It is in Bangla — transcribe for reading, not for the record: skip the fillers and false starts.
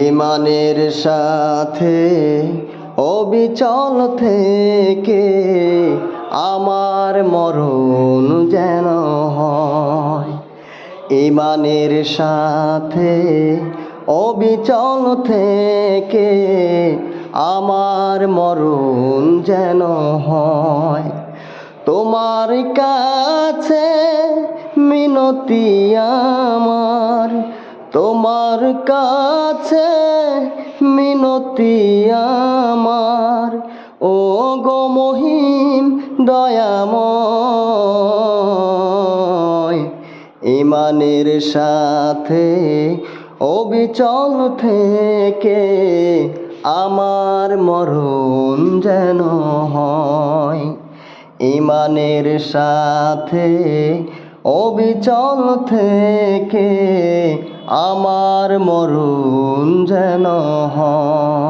ইমানের সাথে অবিচল থেকে আমার মরণ যেন হয়। ইমানের সাথে অবিচল থেকে আমার মরণ যেন হয়। তোমার কাছে মিনতি আমার, তোমার কাছে মিনতি আমার, ও গো মহিম দয়াময়। ইমানের সাথে অবিচল থেকে আমার মরণ যেন হয়। ইমানের সাথে অবিচল থেকে আমার মরণ যেন হয়।